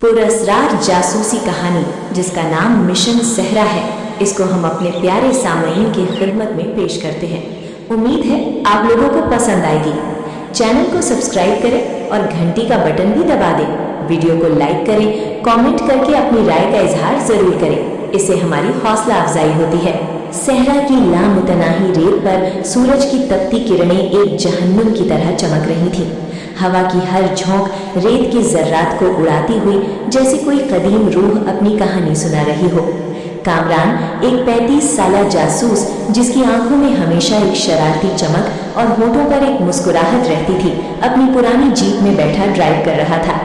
पुरअसरार जासूसी कहानी जिसका नाम मिशन सहरा है, इसको हम अपने प्यारे सामईन की खिदमत में पेश करते हैं। उम्मीद है आप लोगों को पसंद आएगी। चैनल को सब्सक्राइब करें और घंटी का बटन भी दबा दें। वीडियो को लाइक करें, कमेंट करके अपनी राय का इजहार जरूर करें, इससे हमारी हौसला अफजाई होती है। सहरा की लामुतनाही रेत पर सूरज की तपती किरणें एक जहन्नुम की तरह चमक रही थी। हवा की हर झोंक रेत के जर्रात को उड़ाती हुई जैसे कोई कदीम रूह अपनी कहानी सुना रही हो। कामरान एक 35 साला जासूस, जिसकी आंखों में हमेशा एक शरारती चमक और होठों पर एक मुस्कुराहट रहती थी, अपनी पुरानी जीप में बैठा ड्राइव कर रहा था।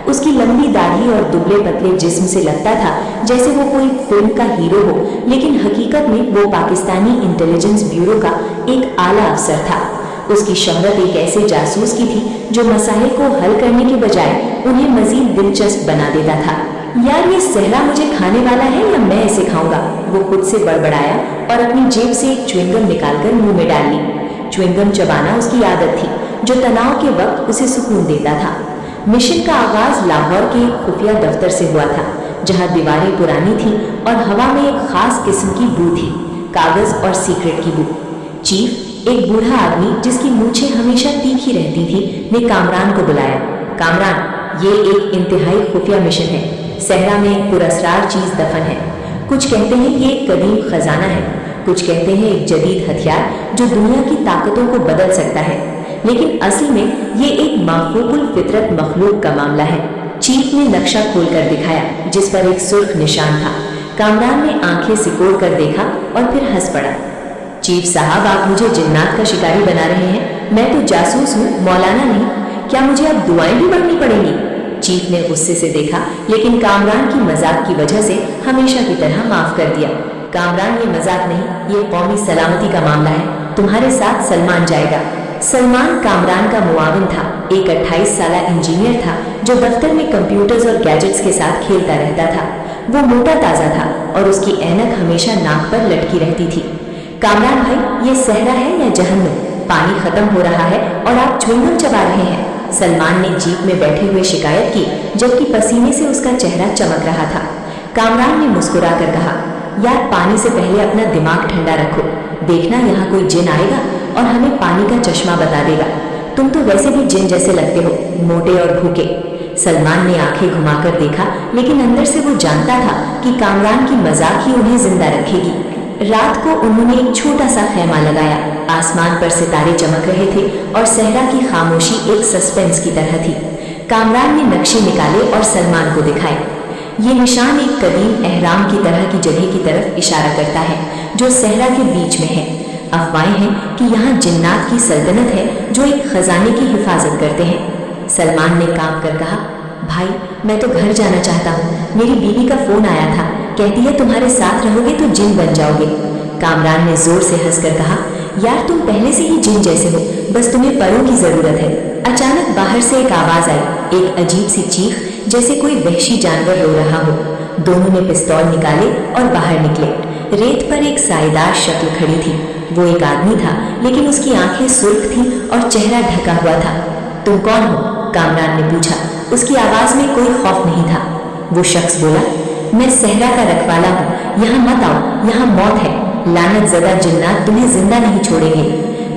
उसकी लंबी दाढ़ी और दुबले पतले जिस्म से लगता था जैसे वो कोई फिल्म का हीरो हो, लेकिन हकीकत में वो पाकिस्तानी इंटेलिजेंस ब्यूरो का एक आला अफसर था। उसकी शोहरत एक ऐसे जासूस की थी जो मसाइल को हल करने के बजाय उन्हें मजीद दिलचस्प बना देता था। यार, ये सहरा मुझे खाने वाला है या मैं इसे खाऊंगा, वो खुद से बड़बड़ाया और अपनी जेब से एक च्युइंगम निकालकर मुंह में डाल ली। च्युइंगम चबाना उसकी आदत थी, जो तनाव के वक्त उसे सुकून देता था। मिशन का आगाज लाहौर के एक खुफिया दफ्तर से हुआ था, जहाँ दीवारें पुरानी थी और हवा में एक खास किस्म की बू थी, कागज और सीक्रेट की बू। चीफ, एक बूढ़ा आदमी जिसकी मूछें हमेशा तीखी रहती थी, ने कामरान को बुलाया। कामरान, ये एक इंतहाई खुफिया मिशन है। सहरा में एक पुरअसरार चीज दफन है। कुछ कहते हैं ये एक कदीम खजाना है, कुछ कहते हैं एक जदीद हथियार जो दुनिया की ताकतों को बदल सकता है, लेकिन असल में ये एक माखूकुल फितरत मखलूक का मामला है। चीफ ने नक्शा खोलकर दिखाया, जिस पर एक सुर्ख निशान था। कामरान ने आंखें सिकोड़ कर देखा और फिर हंस पड़ा। चीफ साहब, आप मुझे जिन्नात का शिकारी बना रहे हैं। मैं तो जासूस हूँ, मौलाना नहीं। क्या मुझे अब दुआएं भी पढ़नी पड़ेंगी? चीफ ने गुस्से से देखा, लेकिन कामरान की मजाक की वजह से हमेशा की तरह माफ कर दिया। कामरान, ये मजाक नहीं, ये कौमी सलामती का मामला है। तुम्हारे साथ सलमान जाएगा। सलमान कामरान का मुआविन था, एक 28 साला इंजीनियर था जो दफ्तर में कंप्यूटर्स और गैजेट्स के साथ खेलता रहता था। वो मोटा ताजा था और उसकी ऐनक हमेशा नाक पर लटकी रहती थी। कामरान भाई, ये सहरा है या जहन्नुम? पानी खत्म हो रहा है और आप च्युइंगम चबा रहे हैं। सलमान ने जीप में बैठे हुए शिकायत की, जबकि पसीने से उसका चेहरा चमक रहा था। कामरान ने मुस्कुरा कर कहा, यार, पानी से पहले अपना दिमाग ठंडा रखो। देखना, यहाँ कोई जिन आएगा और हमें पानी का चश्मा बता देगा। तुम तो वैसे भी जिन जैसे लगते हो, मोटे और भूखे। सलमान ने आंखें घुमाकर देखा, लेकिन अंदर से वो जानता था कि कामरान की मजाक ही उन्हें जिंदा रखेगी। रात को उन्होंने एक छोटा सा खेमा लगाया। आसमान पर सितारे चमक रहे थे और सहरा की खामोशी एक सस्पेंस की तरह थी। कामरान ने नक्शे निकाले और सलमान को दिखाए। ये निशान एक कदीम एहराम की तरह की जगह की तरफ इशारा करता है, जो सहरा के बीच में है। अफवाहें हैं कि यहाँ जिन्नात की सल्तनत है जो एक खजाने की हिफाजत करते हैं। सलमान ने कांप कर कहा, भाई, मैं तो घर जाना चाहता हूँ। मेरी बीवी का फोन आया था, कहती है तुम्हारे साथ रहोगे तो जिन बन जाओगे। कामरान ने जोर से हंसकर कहा, यार, तुम पहले से ही जिन जैसे हो, बस तुम्हें परों की जरूरत है। अचानक बाहर से एक आवाज आई, एक अजीब सी चीख, जैसे कोई वहशी जानवर रो रहा हो। दोनों ने पिस्तौल निकाले और बाहर निकले। रेत पर एक सायेदार शक्ल खड़ी थी। वो एक आदमी था, लेकिन उसकी आंखें सुर्ख थी और चेहरा ढका हुआ था। तुम कौन हो? कामरान ने पूछा। उसकी आवाज में कोई खौफ नहीं था। वो शख्स बोला, मैं सहरा का रखवाला हूँ, यहाँ मत आओ, यहाँ मौत है। लानत ज़दा जिन्नात तुम्हें जिंदा नहीं छोड़ेंगे।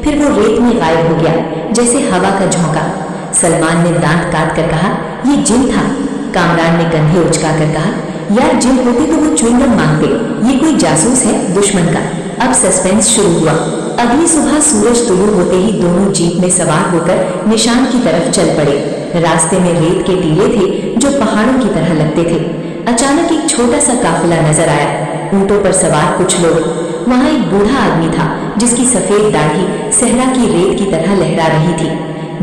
फिर वो रेत में गायब हो गया, जैसे हवा का झोंका। सलमान ने दांत काट कर कहा, ये जिन था। कामरान ने कंधे उचका कर कहा, यार, जिन होते तो वो च्युइंगम मांगते, ये कोई जासूस है दुश्मन का। अब सस्पेंस शुरू हुआ। अगली सुबह सूरज तुलू होते ही दोनों जीप में सवार होकर निशान की तरफ चल पड़े। रास्ते में रेत के टीले थे जो पहाड़ों की तरह लगते थे। अचानक एक छोटा सा काफिला नजर आया, ऊंटों पर सवार कुछ लोग। वहाँ एक बूढ़ा आदमी था जिसकी सफेद दाढ़ी सहरा की रेत की तरह लहरा रही थी।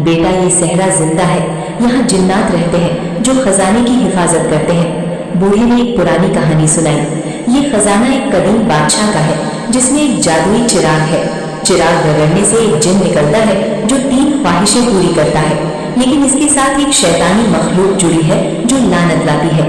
बेटा, ये सहरा जिंदा है। यहाँ जिन्नात रहते हैं जो खजाने की हिफाजत करते हैं। बूढ़े ने एक पुरानी कहानी सुनाई। ये खजाना एक कदीम बादशाह का है, जिसमें एक जादुई चिराग है। चिराग रगड़ने से एक जिन निकलता है जो 3 ख्वाहिशें पूरी करता है, लेकिन इसके साथ एक शैतानी मखलूक जुड़ी है जो लानत लाती है।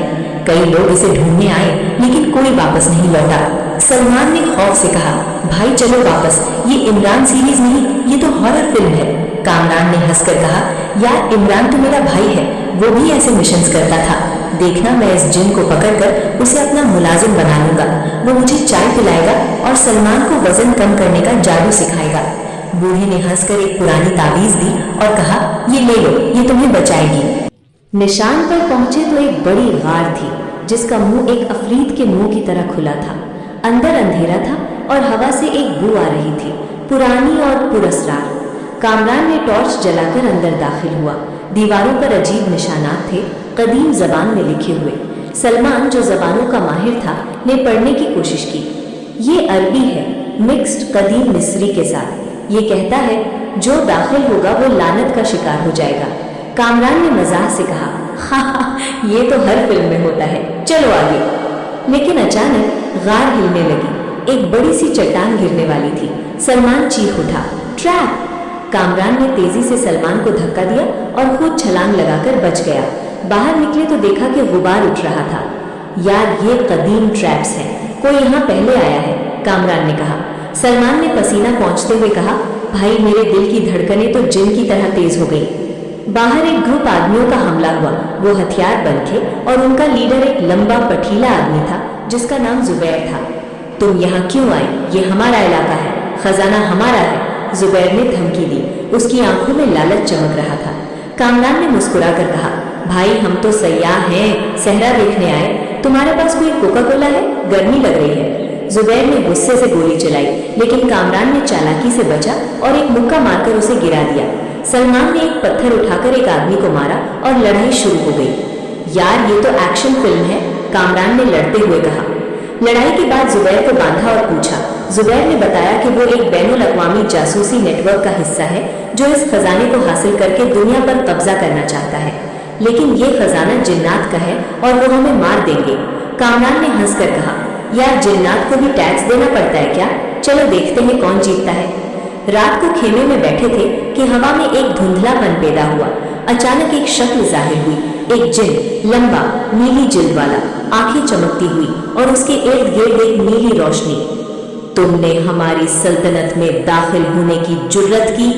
कई लोग इसे ढूंढने आए, लेकिन कोई वापस नहीं लौटा। सलमान ने खौफ से कहा, भाई चलो वापस, ये इमरान सीरीज नहीं, ये तो हॉरर फिल्म है। कामरान ने हंसकर कहा, यार, इमरान तो मेरा भाई है, वो भी ऐसे मिशंस करता था। देखना मैं इस जिन को पकड़कर उसे अपना मुलाजिम बना लूंगा। वो मुझे चाय पिलाएगा और सलमान को वजन कम करने का जादू सिखाएगा। बूढ़े ने हंसकर एक पुरानी ताबीज दी और कहा, ये ले लो, ये तुम्हें बचाएगी। निशान पर पहुंचे तो एक बड़ी गार थी जिसका मुंह एक अफरीद के मुंह की तरह खुला था। अंदर अंधेरा था और हवा से एक बू आ रही थी, पुरानी और पुरस्रार। कामरान ने टॉर्च जलाकर अंदर दाखिल हुआ। दीवारों पर अजीब निशानात थे, कदीम जबान में लिखे हुए। सलमान, जो जबानों का माहिर था, ने पढ़ने की कोशिश की। ये अरबी है मिक्स्ड कदीम मिस्री के साथ। ये कहता है जो दाखिल होगा वो लानत का शिकार हो जाएगा। कामरान ने मजाक से कहा, हाँ ये तो हर फिल्म में होता है, चलो आगे। लेकिन अचानक गार हिलने लगी। एक बड़ी सी चट्टान गिरने वाली थी। सलमान चीख उठा, ट्रैप! कामरान ने तेजी से सलमान को धक्का दिया और खुद छलांग लगाकर बच गया। बाहर निकले तो देखा कि गुबार उठ रहा था। यार ये कदीम ट्रैप्स हैं, कोई यहाँ पहले आया है, कामरान ने कहा। सलमान ने पसीना पोंछते हुए कहा, भाई मेरे दिल की धड़कनें तो जिन की तरह तेज हो गई। बाहर एक ग्रुप आदमियों का हमला हुआ। वो हथियार बंद थे और उनका लीडर एक लंबा पठीला आदमी था जिसका नाम जुबैर था। तुम यहाँ क्यों आए? ये हमारा इलाका है, खजाना हमारा है, जुबैर ने धमकी दी। उसकी आंखों में लालच चमक रहा था। कामरान ने मुस्कुरा कर कहा, भाई हम तो सयाह हैं, सहरा देखने आए। तुम्हारे पास कोई कोका कोला है? गर्मी लग रही है। जुबैर ने गुस्से से गोली चलाई, लेकिन कामरान ने चालाकी से बचा और एक मुक्का मारकर उसे गिरा दिया। सलमान ने एक पत्थर उठाकर एक आदमी को मारा और लड़ाई शुरू हो गई। यार ये तो एक्शन फिल्म है, कामरान ने लड़ते हुए कहा। लड़ाई के बाद जुबैर को बांधा और पूछा। जुबैर ने बताया कि वो एक बैनुल अक़वामी जासूसी नेटवर्क का हिस्सा है जो इस खजाने को हासिल करके दुनिया पर कब्जा करना चाहता है, लेकिन ये खजाना जिन्नात का है और वो हमें मार देंगे। कामरान ने हंसकर कहा, यार जिन्नात को भी टैक्स देना पड़ता है क्या? चलो देखते हैं कौन जीतता है। रात को खेमे में बैठे थे कि हवा में एक धुंधलापन पैदा हुआ। अचानक एक शक्ल जाहिर हुई, एक जिन, लंबा नीली जिल्द वाला, आंखें चमकती हुई और उसके इर्द गिर्द एक नीली रोशनी। तुमने हमारी सल्तनत में दाखिल होने की जुर्रत की?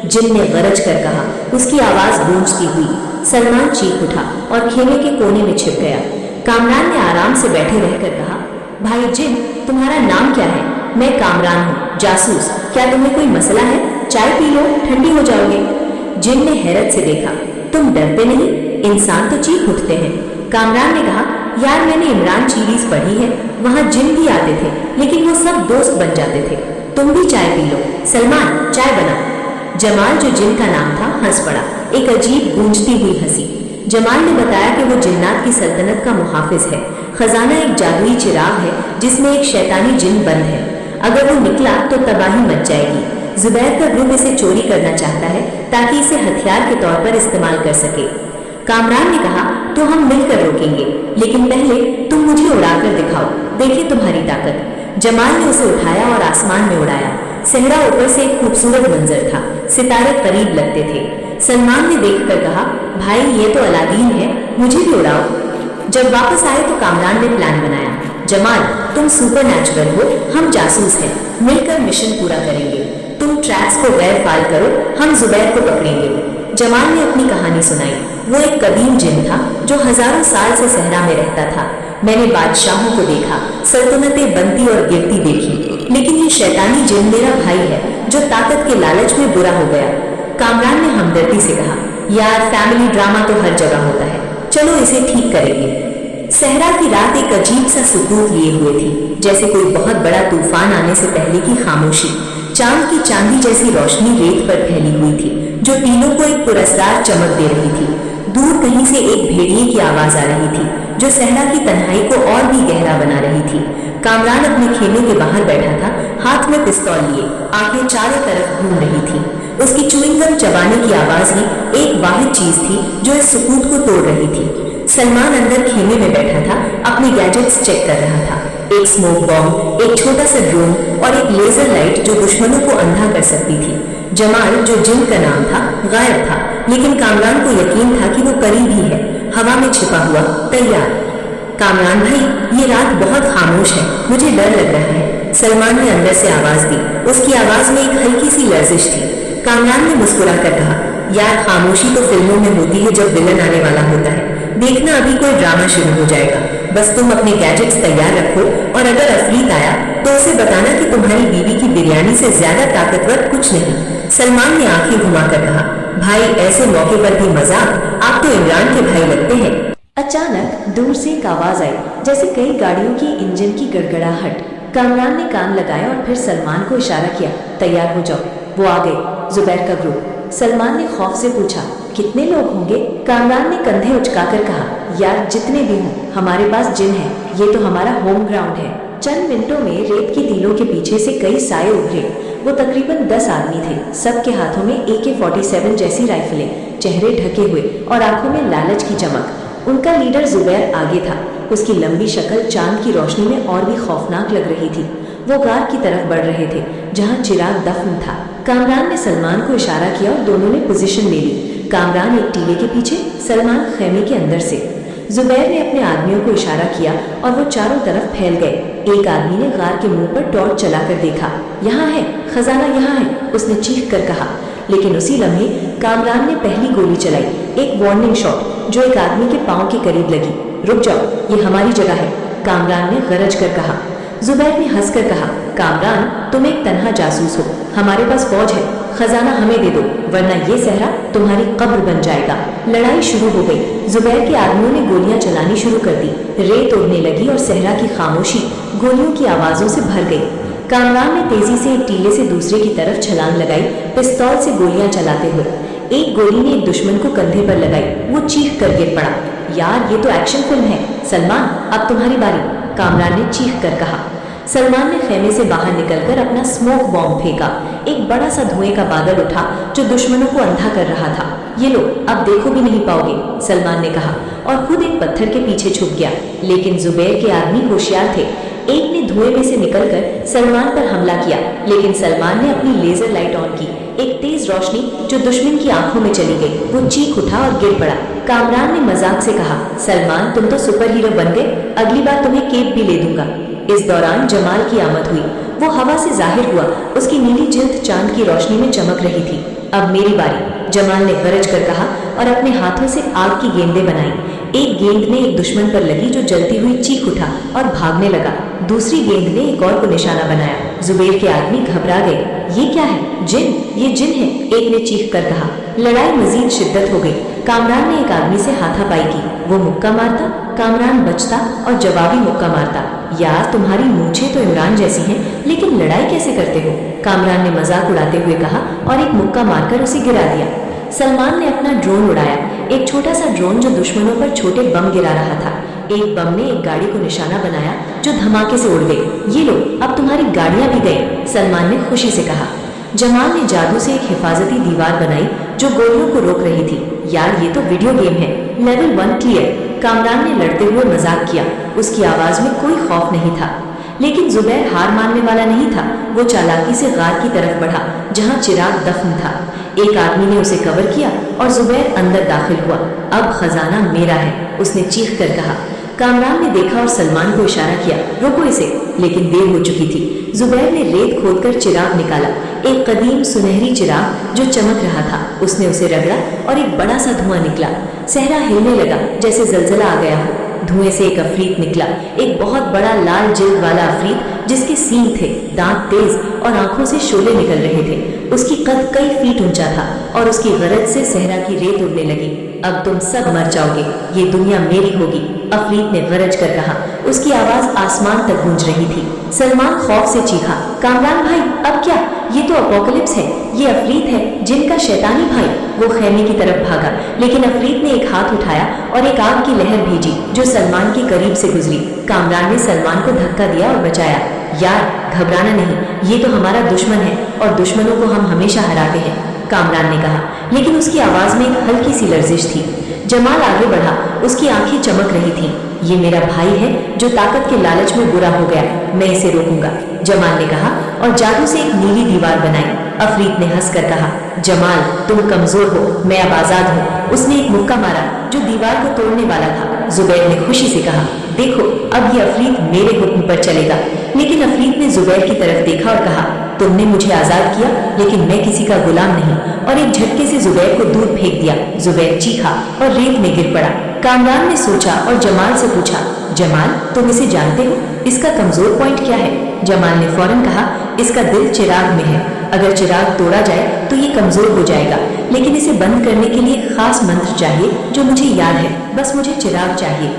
जिन ने गरज कर कहा, उसकी आवाज गूंजती हुई। सलमान चीख उठा और खेमे के कोने में छिप गया। कामरान ने आराम से बैठे रहकर कहा, भाई जिन, तुम्हारा नाम क्या है? मैं कामरान हूँ, जासूस। क्या तुम्हें कोई मसला है? चाय पी लो, ठंडी हो जाओगे। जिन ने हैरत से देखा, तुम डरते नहीं? इंसान तो चीख उठते हैं। कामरान ने कहा, यार मैंने इमरान सीरीज पढ़ी है, वहाँ जिन भी आते थे, लेकिन वो सब दोस्त बन जाते थे। तुम भी चाय पी लो। सलमान चाय बना। जमाल, जो जिन का नाम था, हंस पड़ा, एक अजीब गूंजती हुई हंसी। जमाल ने बताया कि वो जिन्नात की सल्तनत का मुहाफिज है। खजाना एक जादुई चिराग है जिसमें एक शैतानी जिन बंद है। अगर वो निकला तो तबाही मच जाएगी। जुबैर का ग्रुप इसे चोरी करना चाहता है ताकि इसे हथियार के तौर पर इस्तेमाल कर सके। कामरान ने कहा, तो हम मिलकर रोकेंगे, लेकिन पहले तुम मुझे उड़ाकर दिखाओ, देखिए तुम्हारी ताकत। जमाल ने उसे उठाया और आसमान में उड़ाया। सहरा ऊपर से एक खूबसूरत मंजर था, सितारे करीब लगते थे। सलमान ने देखकर कहा, भाई ये तो अलादीन है, मुझे भी उड़ाओ। जब वापस आए तो कामरान ने प्लान बनाया। जमाल, तुम सुपर नेचुरल हो, हम जासूस हैं, मिलकर मिशन पूरा करेंगे। तुम ट्रैक्स को गैर फाल करो, हम जुबैर को पकड़ेंगे। जमाल ने अपनी कहानी सुनाई। वो एक कदीम जिन था जो हजारों साल से सहरा में रहता था। मैंने बादशाहों को देखा, सल्तनतें बनती और गिरती देखी, लेकिन ये शैतानी जिन मेरा भाई है जो ताकत के लालच में बुरा हो गया। कामरान ने हमदर्दी से कहा, यार फैमिली ड्रामा तो हर जगह होता है, चलो इसे ठीक करेंगे। सहरा की रात एक अजीब सा सुकून लिए हुए थी, जैसे कोई बहुत बड़ा तूफान आने से पहले की खामोशी। चांद की चांदी जैसी रोशनी रेत पर फैली हुई थी जो टीलों को एक पुरस्कार चमक दे रही थी। दूर कहीं से एक भेड़िए की आवाज आ रही थी जो सहरा की तन्हाई को और भी गहरा बना रही थी। कामरान अपने खेमे के बाहर बैठा था, हाथ में पिस्तौल लिए, आंखें चारों तरफ घूम रही थी। उसकी च्युइंगम चबाने की आवाज ही एक वाहिद चीज थी जो इस सुकून को तोड़ रही थी। सलमान अंदर खेमे में बैठा था, अपने गैजेट्स चेक कर रहा था। एक स्मोक बॉम्ब, एक छोटा सा ड्रोन और एक लेजर लाइट जो दुश्मनों को अंधा कर सकती थी। जमाल, जो जिन का नाम था, गायब था, लेकिन कामरान को यकीन था कि वो करीब ही है, हवा में छिपा हुआ, तैयार। कामरान भाई, ये रात बहुत खामोश है, मुझे डर लग रहा है, सलमान ने अंदर से आवाज दी। उसकी आवाज में एक हल्की सी लर्जिश थी। कामरान ने मुस्कुरा कर कहा, यार खामोशी तो फिल्मों में होती है जब विलन आने वाला होता है, देखना अभी कोई ड्रामा शुरू हो जाएगा। बस तुम अपने गैजेट्स तैयार रखो और अगर अफरीत आया तो उसे बताना कि तुम्हारी बीवी की बिरयानी से ज्यादा ताकतवर कुछ नहीं। सलमान ने आंखें घुमाकर कहा, भाई ऐसे मौके पर भी मजाक, आप तो इमरान के भाई लगते हैं। अचानक दूर से एक आवाज आई, जैसे कई गाड़ियों की इंजन की गड़गड़ाहट। कामरान ने कान लगाए और फिर सलमान को इशारा किया, तैयार हो जाओ। वो आ गए, जुबैर का ग्रुप। सलमान ने खौफ से पूछा, कितने लोग होंगे? कामरान ने कंधे उचकाकर कहा, यार जितने भी हों, हमारे पास जिन है, ये तो हमारा होम ग्राउंड है। चंद मिनटों में रेत की टीलों के पीछे से कई साए उभरे। वो तकरीबन 10 आदमी थे। सबके हाथों में AK-47 जैसी राइफलें, चेहरे ढके हुए और आंखों में लालच की चमक। उनका लीडर जुबैर आगे था। उसकी लंबी शक्ल चांद की रोशनी में और भी खौफनाक लग रही थी। वो गार की तरफ बढ़ रहे थे जहां चिराग दफन था। कामरान ने सलमान को इशारा किया और दोनों ने पोजीशन ले ली। कामरान एक टीले के पीछे, सलमान खैमे के अंदर से। जुबैर ने अपने आदमियों को इशारा किया और वो चारों तरफ फैल गए। एक आदमी ने गार के मुंह पर टॉर्च चलाकर देखा, यहाँ है, खजाना यहाँ है, उसने चीख कर कहा। लेकिन उसी लम्हे कामरान ने पहली गोली चलाई, एक वार्निंग शॉट जो एक आदमी के पांव के करीब लगी। रुक जाओ, ये हमारी जगह है, कामरान ने गरज कर कहा। जुबैर ने हंसकर कहा, कामरान तुम एक तन्हा जासूस हो, हमारे पास फौज है, खजाना हमें दे दो वरना ये सहरा तुम्हारी कब्र बन जाएगा। लड़ाई शुरू हो गई। जुबैर के आदमियों ने गोलियां चलानी शुरू कर दी। रेत उड़ने लगी और सहरा की खामोशी गोलियों की आवाजों से भर गई। कामरान ने तेजी से एक टीले से दूसरे की तरफ छलांग लगाई, पिस्तौल से गोलियां चलाते हुए। एक गोली ने एक दुश्मन को कंधे पर लगाई, वो चीख कर गिर पड़ा। यार ये तो एक्शन फिल्म है। सलमान अब तुम्हारी बारी, कामरान ने चीख कर कहा। सलमान ने खेमे से बाहर निकलकर अपना स्मोक बॉम्ब फेंका। एक बड़ा सा धुएं का बादल उठा जो दुश्मनों को अंधा कर रहा था। ये लो, अब देखो भी नहीं पाओगे, सलमान ने कहा और खुद एक पत्थर के पीछे छुप गया। लेकिन जुबैर के आदमी होशियार थे। एक ने धुएं में से निकलकर सलमान पर हमला किया, लेकिन सलमान ने अपनी लेजर लाइट ऑन की। एक तेज रोशनी जो दुश्मन की आंखों में चली गई। वो चीख उठा और गिर पड़ा। कामरान ने मजाक से कहा, सलमान तुम तो सुपर हीरो बन गए, अगली बार तुम्हें केप भी ले दूंगा। इस दौरान जमाल की आमद हुई। वो हवा से जाहिर हुआ, उसकी नीली जिल्द चांद की रोशनी में चमक रही थी। अब मेरी बारी, जमाल ने गरज कर कहा और अपने हाथों से आग की गेंदें बनाई। एक गेंद ने एक दुश्मन पर लगी जो जलती हुई चीख उठा और भागने लगा। दूसरी गेंद ने एक और को निशाना बनाया। जुबैर के आदमी घबरा गए। ये क्या है? जिन, ये जिन है, एक ने चीख कर कहा। लड़ाई मजीद शिद्दत हो गई। कामरान ने एक आदमी से हाथापाई की। वो मुक्का मारता, कामरान बचता और जवाबी मुक्का मारता। यार तुम्हारी मूंछें तो इमरान जैसी हैं, लेकिन लड़ाई कैसे करते हो? कामरान ने मजाक उड़ाते हुए कहा और एक मुक्का मारकर उसे गिरा दिया। सलमान ने अपना ड्रोन उड़ाया, एक छोटा सा ड्रोन जो दुश्मनों पर छोटे बम गिरा रहा था। एक बम ने एक गाड़ी को निशाना बनाया जो धमाके से उड़ गई। ये लो, अब तुम्हारी गाड़ियां भी गई, सलमान ने खुशी से कहा। जमाल ने जादू से एक हिफाजती दीवार बनाई जो गोलियों को रोक रही थी। यार ये तो वीडियो गेम है। लेवल 1 क्लियर, कामरान ने लड़ते हुए मजाक किया। उसकी आवाज में कोई खौफ नहीं था। लेकिन जुबैर हार मानने वाला नहीं था। वो चालाकी से गार की तरफ बढ़ा जहां चिराग दफन था। एक आदमी ने उसे कवर किया और जुबैर अंदर दाखिल हुआ। अब खजाना मेरा है, उसने चीख कर कहा। कामरान ने देखा और सलमान को इशारा किया, रोको इसे, लेकिन देर हो चुकी थी। जुबैर ने रेत खोदकर चिराग निकाला, एक कदीम सुनहरी चिराग जो चमक रहा था। उसने उसे रगड़ा और एक बड़ा सा धुआं निकला। सहरा हिलने लगा जैसे जलजला आ गया हो। धुएं से एक अफरीत निकला, एक बहुत बड़ा लाल जिल्द वाला अफरीत जिसके सींग थे, दांत तेज और आंखों से शोले निकल रहे थे। उसकी कद कई फीट ऊंचा था और उसकी गरज से सहरा की रेत उड़ने लगी। अब तुम सब मर जाओगे, ये दुनिया मेरी होगी, अफरीत ने गरज कर कहा। उसकी आवाज आसमान तक गूंज रही थी। सलमान खौफ से चीखा, कामरान भाई अब क्या? ये तो अपोकलिप्स है, ये अफरीत है, जिनका शैतानी भाई। वो खेमे की तरफ भागा, लेकिन अफरीत ने एक हाथ उठाया और एक आग की लहर भेजी जो सलमान के करीब से गुजरी। कामरान ने सलमान को धक्का दिया और बचाया। यार घबराना नहीं, ये तो हमारा दुश्मन है और दुश्मनों को हम हमेशा हराते हैं, कामरान ने कहा। लेकिन उसकी आवाज में एक हल्की सी लर्जिश थी। जमाल आगे बढ़ा, उसकी आंखें चमक रही थीं। ये मेरा भाई है जो ताकत के लालच में बुरा हो गया, मैं इसे रोकूंगा, जमाल ने कहा और जादू से एक नीली दीवार बनाई। अफरीत ने हंसकर कहा, जमाल तुम कमजोर हो, मैं अब आजाद हूँ। उसने एक मुक्का मारा जो दीवार को तोड़ने वाला था। जुबैर ने खुशी से कहा, देखो अब ये अफरीत मेरे हुक्म पर चलेगा। लेकिन अफरीत ने जुबैर की तरफ देखा और कहा, तुमने मुझे आजाद किया, लेकिन मैं किसी का गुलाम नहीं, और एक झटके से जुबैर को दूर फेंक दिया। जुबैर चीखा और रेत में गिर पड़ा। कामरान ने सोचा और जमाल से पूछा, जमाल तुम इसे जानते हो, इसका कमजोर पॉइंट क्या है? जमाल ने फौरन कहा, इसका दिल चिराग में है, अगर चिराग तोड़ा जाए तो ये कमजोर हो जाएगा, लेकिन इसे बंद करने के लिए खास मंत्र चाहिए जो मुझे याद है, बस मुझे चिराग चाहिए।